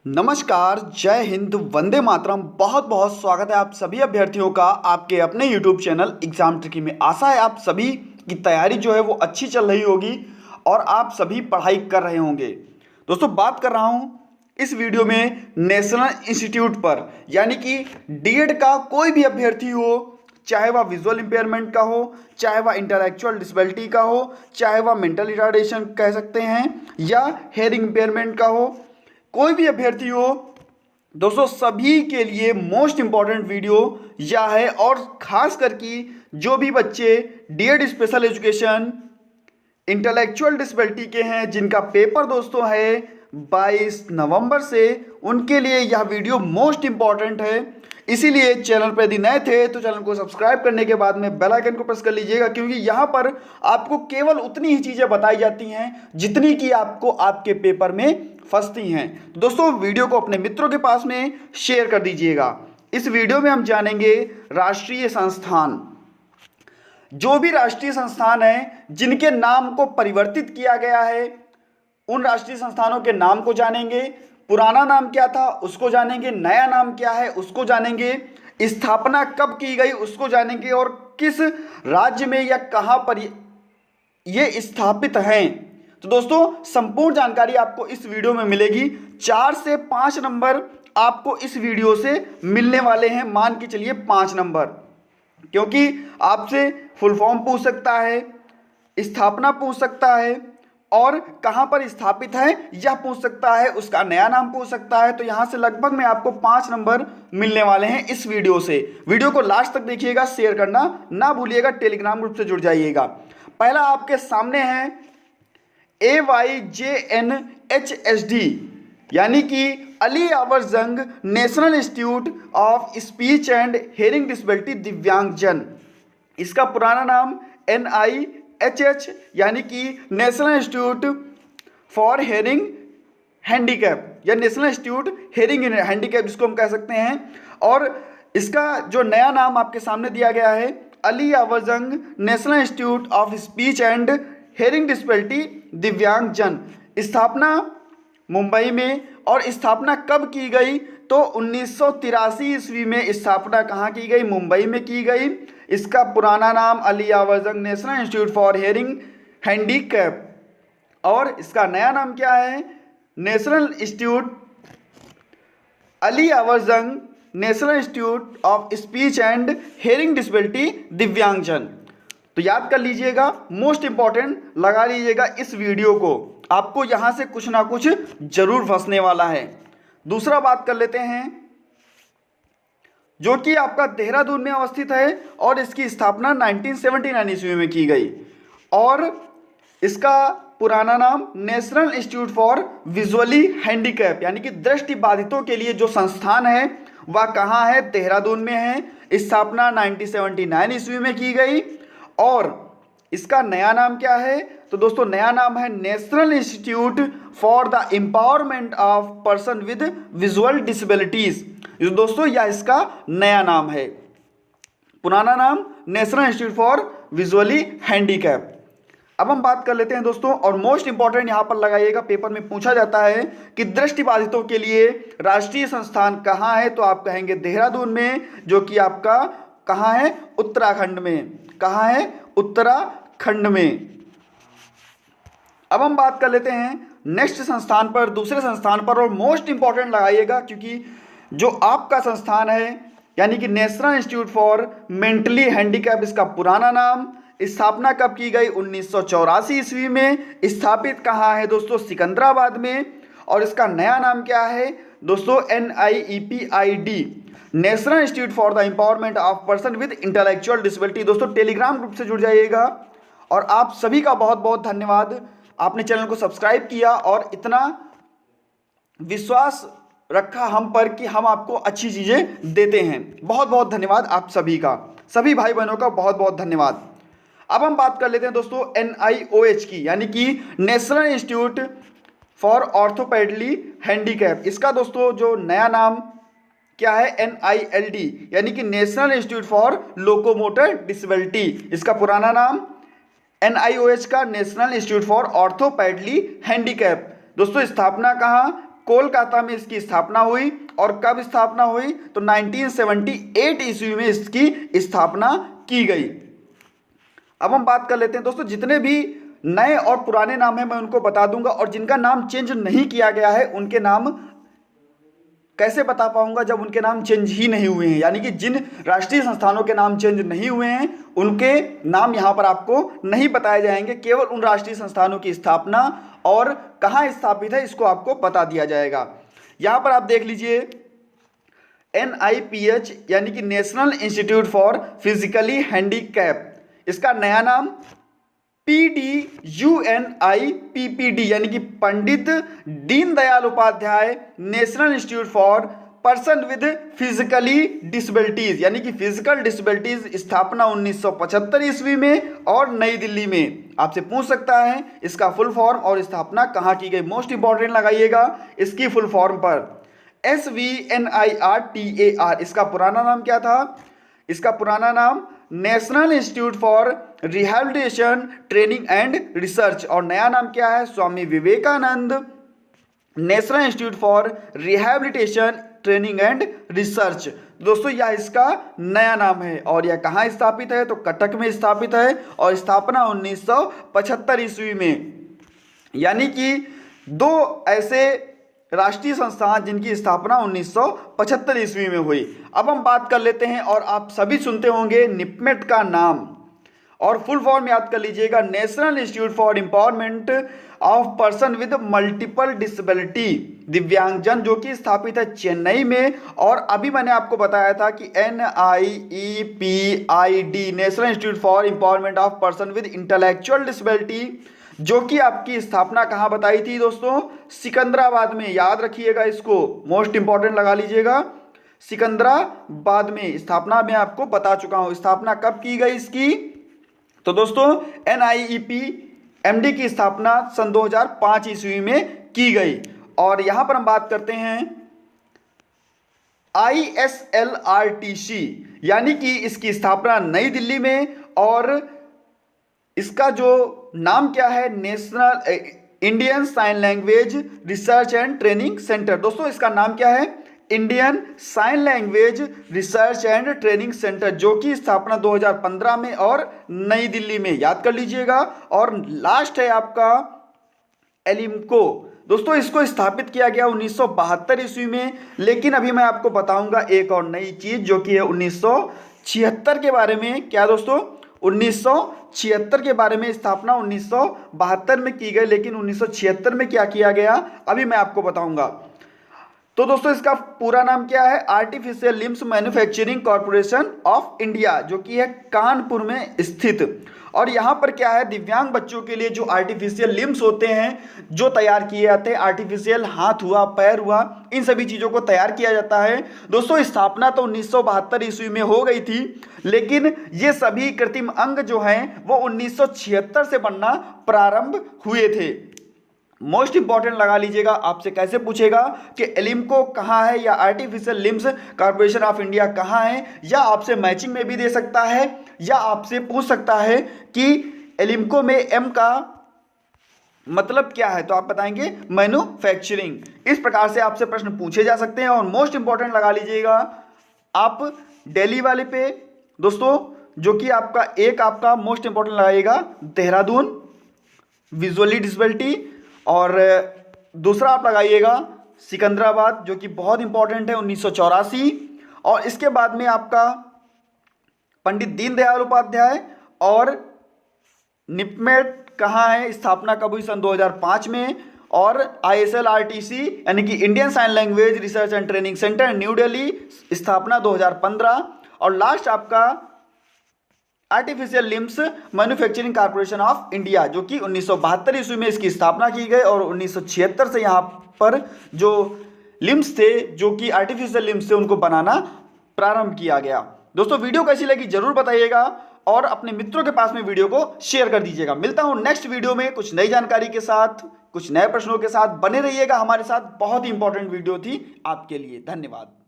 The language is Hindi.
नमस्कार, जय हिंद, वंदे मातरम। बहुत बहुत स्वागत है आप सभी अभ्यर्थियों का आपके अपने YouTube चैनल एग्जाम ट्रिकी में। आशा है आप सभी की तैयारी जो है वो अच्छी चल रही होगी और आप सभी पढ़ाई कर रहे होंगे। दोस्तों, बात कर रहा हूँ इस वीडियो में नेशनल इंस्टीट्यूट पर, यानी कि डीएड का कोई भी अभ्यर्थी हो, चाहे वह विजुअल इंपेयरमेंट का हो, चाहे वह इंटेलेक्चुअल डिसेबिलिटी का हो, चाहे वह मेंटल रिटार्डेशन कह सकते हैं, या हेयरिंग इंपेयरमेंट का हो, कोई भी अभ्यर्थी हो दोस्तों, सभी के लिए मोस्ट इंपॉर्टेंट वीडियो यह है। और खास करके जो भी बच्चे DEd special education intellectual disability के हैं, जिनका पेपर दोस्तों है 22 नवंबर से, उनके लिए यह वीडियो मोस्ट इंपॉर्टेंट है। इसीलिए चैनल पर यदि नए थे तो चैनल को सब्सक्राइब करने के बाद में बेल आइकन को प्रेस कर लीजिएगा, क्योंकि यहाँ पर आपको केवल उतनी ही चीज़ें बताई जाती हैं जितनी कि आपको आपके पेपर में फंसती हैं। तो दोस्तों, वीडियो को अपने मित्रों के पास में शेयर कर दीजिएगा। इस वीडियो में हम जानेंगे राष्ट्रीय संस्थान, जो भी राष्ट्रीय संस्थान है जिनके नाम को परिवर्तित किया गया है, उन राष्ट्रीय संस्थानों के नाम को जानेंगे। पुराना नाम क्या था उसको जानेंगे, नया नाम क्या है उसको जानेंगे, स्थापना कब की गई उसको जानेंगे, और किस राज्य में या कहां पर ये स्थापित हैं। तो दोस्तों, संपूर्ण जानकारी आपको इस वीडियो में मिलेगी। 4 से 5 नंबर आपको इस वीडियो से मिलने वाले हैं। मान के चलिए 5 नंबर, क्योंकि आपसे फुल फॉर्म पूछ सकता है, स्थापना पूछ सकता है, और कहां पर स्थापित है यह पूछ सकता है, उसका नया नाम पूछ सकता है। तो यहां से लगभग में आपको 5 नंबर मिलने वाले हैं इस वीडियो से। वीडियो को लास्ट तक देखिएगा, शेयर करना ना भूलिएगा, टेलीग्राम ग्रुप से जुड़ जाइएगा। पहला आपके सामने है AYJNHSD, यानी कि अली यावर जंग national institute of speech and hearing disability दिव्यांगजन। इसका पुराना नाम NIHH, यानी कि national institute for hearing handicap, या नेशनल इंस्टीट्यूट हेयरिंग हैंडीकैप जिसको हम कह सकते हैं। और इसका जो नया नाम आपके सामने दिया गया है, अली यावर जंग national institute of speech and hearing disability दिव्यांगजन। स्थापना मुंबई में, और स्थापना कब की गई तो 1983 ईस्वी में स्थापना कहाँ की गई, मुंबई में की गई। इसका पुराना नाम अली यावर जंग national institute for hearing handicap, और इसका नया नाम क्या है, नेशनल इंस्टीट्यूट अली यावर जंग national institute of speech and hearing disability दिव्यांगजन। तो याद कर लीजिएगा, मोस्ट इंपॉर्टेंट लगा लीजिएगा इस वीडियो को, आपको यहां से कुछ ना कुछ जरूर फंसने वाला है। दूसरा बात कर लेते हैं, जो कि आपका देहरादून में अवस्थित है, और इसकी स्थापना 1979 ईस्वी में की गई, और इसका पुराना नाम national institute for visually handicap, यानी कि दृष्टि बाधितों के लिए जो संस्थान है वह कहाँ है, देहरादून में है। स्थापना 1979 ईस्वी में की गई, और इसका नया नाम क्या है तो दोस्तों, नया नाम है national institute for the empowerment of person with visual disabilities. दोस्तों, यह इसका नया नाम है। पुराना नाम national institute for visually handicap. अब हम बात कर लेते हैं दोस्तों, और मोस्ट इंपॉर्टेंट यहां पर लगाइएगा, पेपर में पूछा जाता है कि दृष्टिबाधितों के लिए राष्ट्रीय संस्थान कहां है, तो आप कहेंगे देहरादून में, जो कि आपका कहां है, उत्तराखंड में। कहां है, उत्तराखंड में। अब हम बात कर लेते हैं नेक्स्ट संस्थान पर, दूसरे संस्थान पर, और मोस्ट इंपॉर्टेंट लगाइएगा, क्योंकि जो आपका संस्थान है यानी कि national institute for mentally handicap, इसका पुराना नाम, स्थापना कब की गई 1984 ईस्वी में। स्थापित कहाँ है दोस्तों, सिकंदराबाद में, और इसका नया नाम क्या है दोस्तों, NIEPID, national institute for the empowerment of person with intellectual disability. दोस्तों, टेलीग्राम ग्रुप से जुड़ जाइएगा। और आप सभी का बहुत बहुत धन्यवाद, आपने चैनल को सब्सक्राइब किया और इतना विश्वास रखा हम पर कि हम आपको अच्छी चीज़ें देते हैं। बहुत बहुत धन्यवाद आप सभी का, सभी भाई बहनों का बहुत बहुत धन्यवाद। अब हम बात कर लेते हैं दोस्तों NIOH की, यानी कि नेशनल इंस्टीट्यूट फॉर ऑर्थोपेडली हैंडीकैप। इसका दोस्तों जो नया नाम क्या है, NILD, यानी कि national institute for locomotor disability. इसका पुराना नाम NIOH का नेशनल इंस्टीट्यूट फॉर ऑर्थोपेडली हैंडीकैप। दोस्तों, स्थापना कहाँ, कोलकाता में इसकी स्थापना हुई। और कब स्थापना हुई? तो 1978 ईस्वी में इसकी स्थापना की गई। अब हम बात कर लेते हैं दोस्तों, जितने भी नए और पुराने नाम हैं मैं उनको बता दूंगा, और जिनका नाम चेंज नहीं किया गया है उनके नाम कैसे बता पाऊंगा जब उनके नाम चेंज ही नहीं हुए हैं। यानी कि जिन राष्ट्रीय संस्थानों के नाम चेंज नहीं हुए हैं उनके नाम यहां पर आपको नहीं बताए जाएंगे, केवल उन राष्ट्रीय संस्थानों की स्थापना और कहां स्थापित है इसको आपको बता दिया जाएगा। यहां पर आप देख लीजिए NIPH यानी कि national institute for physically handicap, इसका नया नाम PDUNIPPD यानी कि Pandit Deendayal Upadhyay national institute for person with physically disabilities यानी कि फिजिकल डिसेबिलिटीज, स्थापना 1975 ईस्वी में और नई दिल्ली में। आपसे पूछ सकता है इसका फुल फॉर्म और स्थापना कहाँ की गई, मोस्ट इंपॉर्टेंट लगाइएगा इसकी फुल फॉर्म पर। SVNIRTAR, इसका पुराना नाम क्या था? इसका पुराना नाम national institute for rehabilitation training and research, और नया नाम क्या है? Swami Vivekananda national institute for rehabilitation training and research. दोस्तों यह इसका नया नाम है और यह कहाँ स्थापित है? तो कटक में स्थापित है और स्थापना 1975 ईस्वी में। यानी कि दो ऐसे राष्ट्रीय संस्थान जिनकी स्थापना 1975 ईस्वी में हुई। अब हम बात कर लेते हैं, और आप सभी सुनते होंगे निपमेट का नाम, और फुल फॉर्म याद कर लीजिएगा, national institute for empowerment of person with multiple disability, दिव्यांगजन, जो कि स्थापित है चेन्नई में। और अभी मैंने आपको बताया था कि NIEPID national institute for empowerment of person with intellectual disability, जो कि आपकी स्थापना कहाँ बताई थी दोस्तों? सिकंदराबाद में। याद रखिएगा इसको, मोस्ट इंपॉर्टेंट लगा लीजिएगा, सिकंदराबाद में स्थापना मैं आपको बता चुका हूं। स्थापना कब की गई इसकी? तो दोस्तों NIEPMD की स्थापना सन 2005 ईस्वी में की गई। और यहां पर हम बात करते हैं ISLRTC, यानी कि इसकी स्थापना नई दिल्ली में, और इसका जो नाम क्या है? National Indian sign language research and training centre. दोस्तों इसका नाम क्या है? Indian sign language research and training centre, जो की स्थापना 2015 में और नई दिल्ली में। याद कर लीजिएगा। और लास्ट है आपका एलिम्को। दोस्तों इसको स्थापित किया गया 1972 ईस्वी में, लेकिन अभी मैं आपको बताऊंगा एक और नई चीज जो कि है 1976 के बारे में। क्या दोस्तों? 1976 के बारे में। स्थापना 1972 में की गई, लेकिन 1976 में क्या किया गया अभी मैं आपको बताऊंगा। तो दोस्तों इसका पूरा नाम क्या है? Artificial limbs manufacturing corporation of India, जो कि है कानपुर में स्थित। और यहाँ पर क्या है? दिव्यांग बच्चों के लिए जो आर्टिफिशियल लिम्स होते हैं जो तैयार किए जाते हैं, आर्टिफिशियल हाथ हुआ, पैर हुआ, इन सभी चीज़ों को तैयार किया जाता है। दोस्तों स्थापना तो 1972 ईस्वी में हो गई थी, लेकिन ये सभी कृत्रिम अंग जो हैं वो 1976 से बनना प्रारंभ हुए थे। मोस्ट इंपॉर्टेंट लगा लीजिएगा, आपसे कैसे पूछेगा कि एलिम्को कहाँ है या artificial limbs corporation of India कहाँ है, या आपसे मैचिंग में भी दे सकता है, या आपसे पूछ सकता है कि एलिम्को में एम का मतलब क्या है, तो आप बताएंगे मैन्युफैक्चरिंग। इस प्रकार से आपसे प्रश्न पूछे जा सकते हैं। और मोस्ट इंपॉर्टेंट लगा लीजिएगा आप दिल्ली वाले पे दोस्तों, जो कि आपका मोस्ट इंपॉर्टेंट लगाइएगा देहरादून विजुअली डिसेबिलिटी, और दूसरा आप लगाइएगा सिकंदराबाद जो कि बहुत इंपॉर्टेंट है 1984, और इसके बाद में आपका पंडित दीनदयाल उपाध्याय, और निपमेट कहाँ है, स्थापना कब हुई? सन 2005 में, और ISLRTC यानी कि Indian sign language research and training centre new Delhi, स्थापना 2015, और लास्ट आपका artificial limbs manufacturing corporation of India जो कि 1972 ईस्वी में इसकी स्थापना की गई, और 1976 से यहाँ पर जो लिम्स थे जो कि आर्टिफिशियल लिम्स थे उनको बनाना प्रारंभ किया गया। दोस्तों वीडियो कैसी लगी जरूर बताइएगा, और अपने मित्रों के पास में वीडियो को शेयर कर दीजिएगा। मिलता हूं नेक्स्ट वीडियो में कुछ नई जानकारी के साथ, कुछ नए प्रश्नों के साथ। बने रहिएगा हमारे साथ, बहुत ही इंपॉर्टेंट वीडियो थी आपके लिए। धन्यवाद।